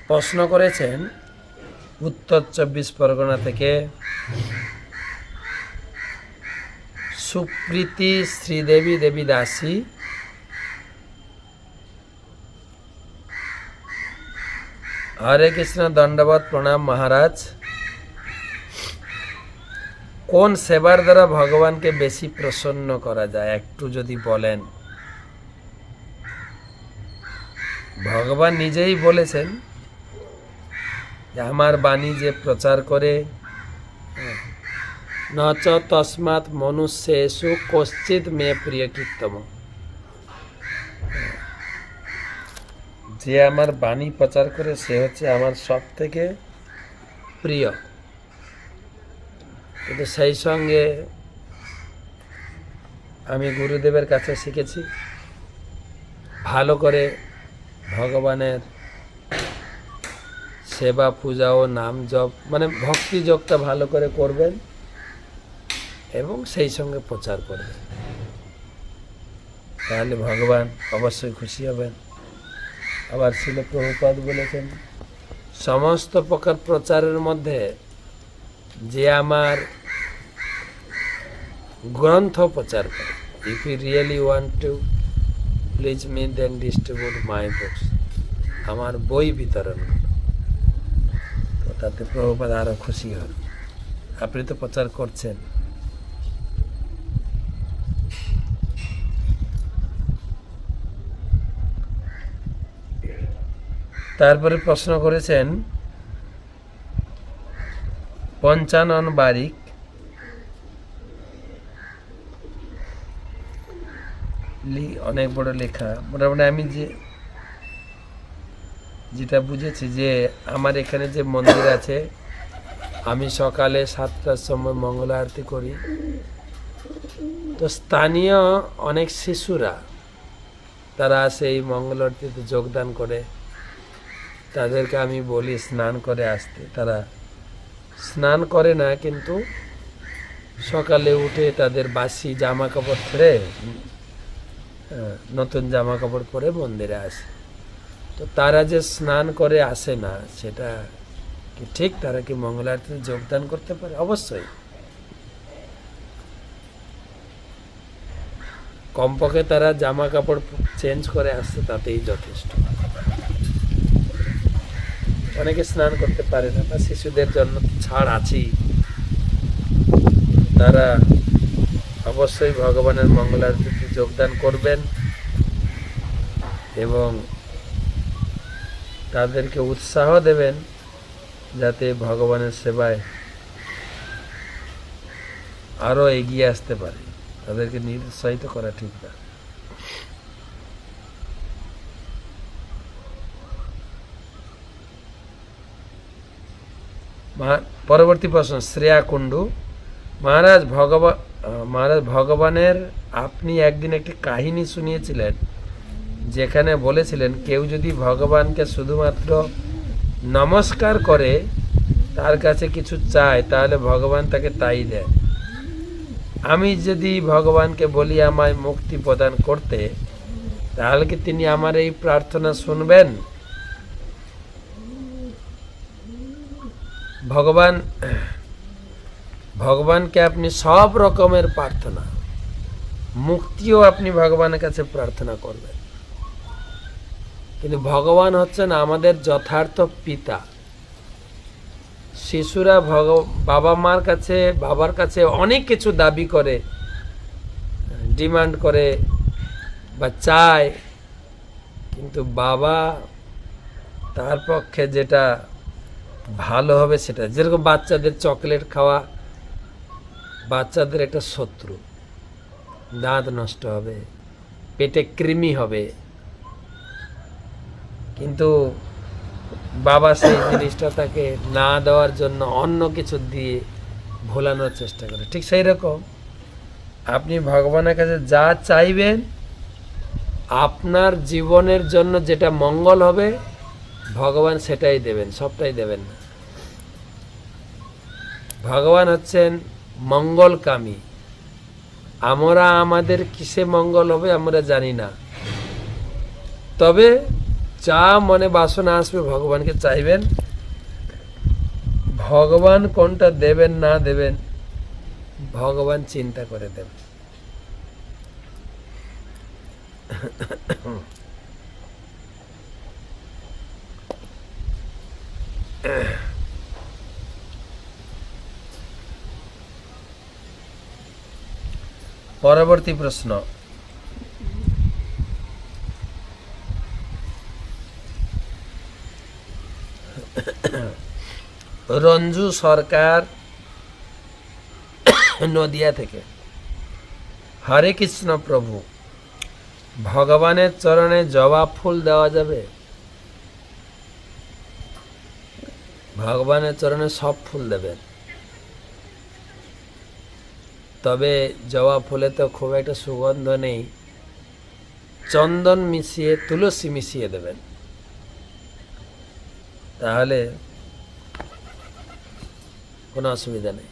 প্রশ্ন করেছেন উত্তর 24 পরগনা থেকে সুপ্রীতি শ্রীদেবী দেবী দাসী। হরে কৃষ্ণ, দণ্ডবত প্রণাম মহারাজ। কোন সেবার দ্বারা ভগবানকে বেশি প্রসন্ন করা যায় একটু যদি বলেন। ভগবান নিজেই বলেছেন যে আমার বাণী যে প্রচার করে নচ তস্মাৎ মনুষ্যেষু কশ্চিৎ মে প্রিয় কীর্তম, যে আমার বাণী প্রচার করে সে হচ্ছে আমার সব থেকে প্রিয়। কিন্তু সেই সঙ্গে আমি গুরুদেবের কাছে শিখেছি ভালো করে ভগবানের সেবা পূজা ও নাম জপ, মানে ভক্তি যোগটা ভালো করে করবেন এবং সেই সঙ্গে প্রচার করবেন, তাহলে ভগবান অবশ্যই খুশি হবেন। আবার শিল প্রভুপাদ বলেছেন সমস্ত প্রকার প্রচারের মধ্যে যে আমার গ্রন্থ প্রচার করে, if you really want to please me then distribute my books, আমার বই বিতরণ করো, তো তাতে প্রভুপাদ আরো খুশি হন। আপনি তো প্রচার করছেন। তারপরে প্রশ্ন করেছেন পঞ্চানন বারিক, অনেক বড় লেখা। মোটামুটি আমি যেটা বুঝেছি যে আমার এখানে যে মন্দির আছে, আমি সকালে 7টার সময় মঙ্গল আরতি করি। তো স্থানীয় অনেক শিশুরা তারা সেই মঙ্গল আরতিতে যোগদান করে, তাদেরকে আমি বলি স্নান করে আসতে। তারা স্নান করে না, কিন্তু সকালে উঠে তাদের বাসি জামা কাপড় ছেড়ে নতুন জামা কাপড় পরে মন্দিরে আসে। তো তারা যে স্নান করে আসে না, সেটা কি ঠিক? তারা কি মঙ্গল আরতিতে যোগদান করতে পারে? অবশ্যই। কমপক্ষে তারা জামা কাপড় চেঞ্জ করে আসছে, তাতেই যথেষ্ট। অনেকে স্নান করতে পারে না, বা শিশুদের জন্য ছাড় আছেই, তারা অবশ্যই ভগবানের মঙ্গল আরতিতে যোগদান করবেন এবং তাদেরকে উৎসাহ দেবেন যাতে ভগবানের সেবায় আরো এগিয়ে আসতে পারে। তাদেরকে নিরুৎসাহিত করা ঠিক না। পরবর্তী প্রশ্ন শ্রেয়া কুণ্ডু, মহারাজ ভগবানের আপনি একদিন একটি কাহিনী শুনিয়েছিলেন যেখানে বলেছিলেন কেউ যদি ভগবানকে শুধুমাত্র নমস্কার করে, তার কাছে কিছু চায়, তাহলে ভগবান তাকে তাই দেয়। আমি যদি ভগবানকে বলি আমায় মুক্তি প্রদান করতে, তাহলে কি তিনি আমার এই প্রার্থনা শুনবেন? ভগবানকে আপনি সব রকমের প্রার্থনা, মুক্তিও আপনি ভগবানের কাছে প্রার্থনা করবেন, কিন্তু ভগবান হচ্ছেন আমাদের যথার্থ পিতা। শিশুরা বাবার কাছে অনেক কিছু দাবি করে, ডিমান্ড করে বা চায়, কিন্তু বাবা তার পক্ষে যেটা ভালো হবে সেটা, যেরকম বাচ্চাদের চকলেট খাওয়া বাচ্চাদের একটা শত্রু, দাঁত নষ্ট হবে, পেটে কৃমি হবে, কিন্তু বাবা সেই জিনিসটা তাকে না দেওয়ার জন্য অন্য কিছু দিয়ে ভোলানোর চেষ্টা করে। ঠিক সেই রকম আপনি ভগবানের কাছে যা চাইবেন, আপনার জীবনের জন্য যেটা মঙ্গল হবে, ভগবান সেটাই দেবেন, সবটাই দেবেন না। ভগবান হচ্ছেন মঙ্গলকামী। আমাদের কিসে মঙ্গল হবে আমরা জানি না, তবে যা মনে বাসনা আসবে ভগবানকে চাইবেন, ভগবান কোনটা দেবেন না দেবেন ভগবান চিন্তা করে দেবেন। পরবর্তী প্রশ্ন, রঞ্জু সরকার নদিয়া থেকে। হরে কৃষ্ণ প্রভু, ভগবানের চরণে জবা ফুল দেওয়া যাবে? ভগবানের চরণে সব ফুল দেবেন, তবে জবা ফুলে তো খুব একটা সুগন্ধ নেই, চন্দন মিশিয়ে তুলসী মিশিয়ে দেবেন, তাহলে কোনো অসুবিধা নেই।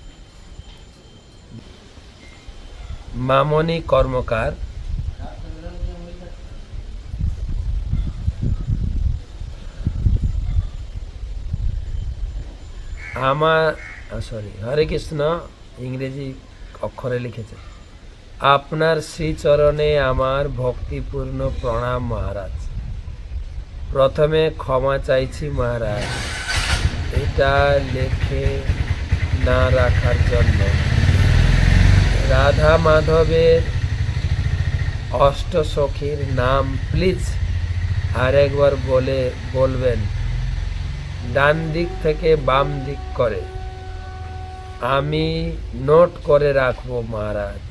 মামনি কর্মকার, হরে কৃষ্ণ ইংরেজি অক্ষরে লিখেছে। আপনার শ্রীচরণে আমার ভক্তিপূর্ণ প্রণাম মহারাজ। প্রথমে ক্ষমা চাইছি মহারাজ, এটা লেখে না রাখার জন্য। রাধা মাধবের অষ্টসখীর নাম প্লিজ আরেকবার বলবেন, ডান দিক থেকে বাম দিক করে। আমি নোট করে রাখবো মহারাজ।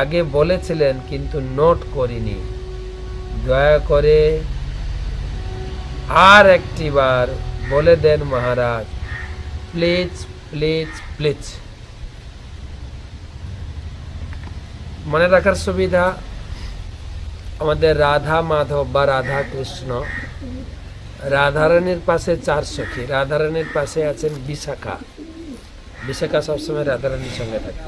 আগে বলেছিলেন কিন্তু নোট করিনি, দয়া করে আর একটি বার বলে দেন মহারাজ, প্লিজ প্লিজ প্লিজ। মনে রাখার সুবিধা, আমাদের রাধা মাধব বা রাধা কৃষ্ণ, রাধারানীর পাশে 4 সখী। রাধারানীর পাশে আছেন বিশাখা। বিশাখা সবসময় রাধারানীর সঙ্গে থাকে।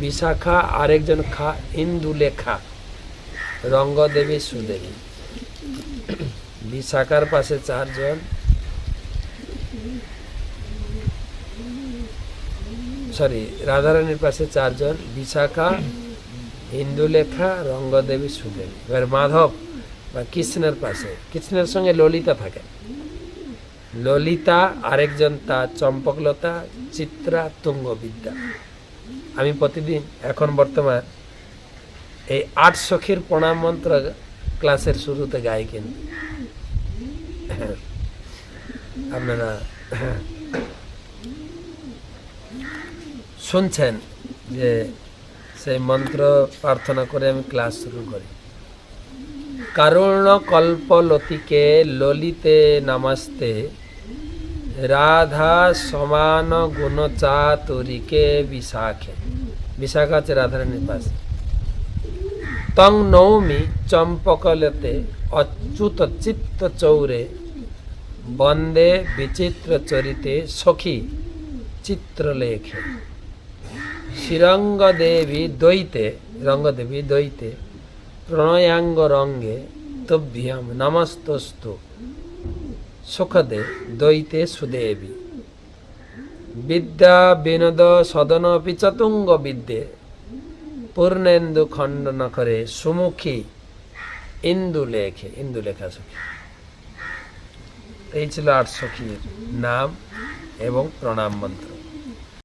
বিশাখা, আরেকজন খা ইন্দুলেখা, রঙ্গদেবী, সুদেবী। বিশাখার পাশে 4 জন, রাধারানীর পাশে 4 জন, বিশাখা, ইন্দুলেখা, রঙ্গদেবী, সুদেবী। এবার মাধব বা কৃষ্ণের পাশে, কৃষ্ণের সঙ্গে ললিতা থাকে। ললিতা, আরেকজন তা চম্পকলতা, চিত্রা, তুঙ্গবিদ্যা। আমি প্রতিদিন এখন বর্তমান এই 8 সখীর প্রণাম মন্ত্র ক্লাসের শুরুতে গাই, কিন্তু আপনারা শুনছেন যে সেই মন্ত্র প্রার্থনা করে আমি ক্লাস শুরু করি। কারুণ্য কল্পলতিকে ললিতে নমস্তে, রাধা সমান গুণ চাতুরিকে বিশাখে। বিশাখা আছে রাধারানীর পাশে। তং নৌমি চম্পকলতে অচ্যুত চিত্ত চৌরে, বন্দে বিচিত্র চরিতে সখী চিত্রলেখে। শ্রীরঙ্গদেবী দ্বৈতে, রঙ্গদেবী দ্বৈতে, প্রণয়াঙ্গ রঙ্গে তুভ্যম নমস্তস্তু সুখদে দ্বৈতে সুদেবী। বিদ্যা বিনোদ সদন পিচতুঙ্গ বিদ্যে, পূর্ণেন্দু খণ্ডন করে সুমুখী ইন্দুলেখে। ইন্দুলেখা সখী। এই ছিল 8 সখীর নাম এবং প্রণাম মন্ত্র।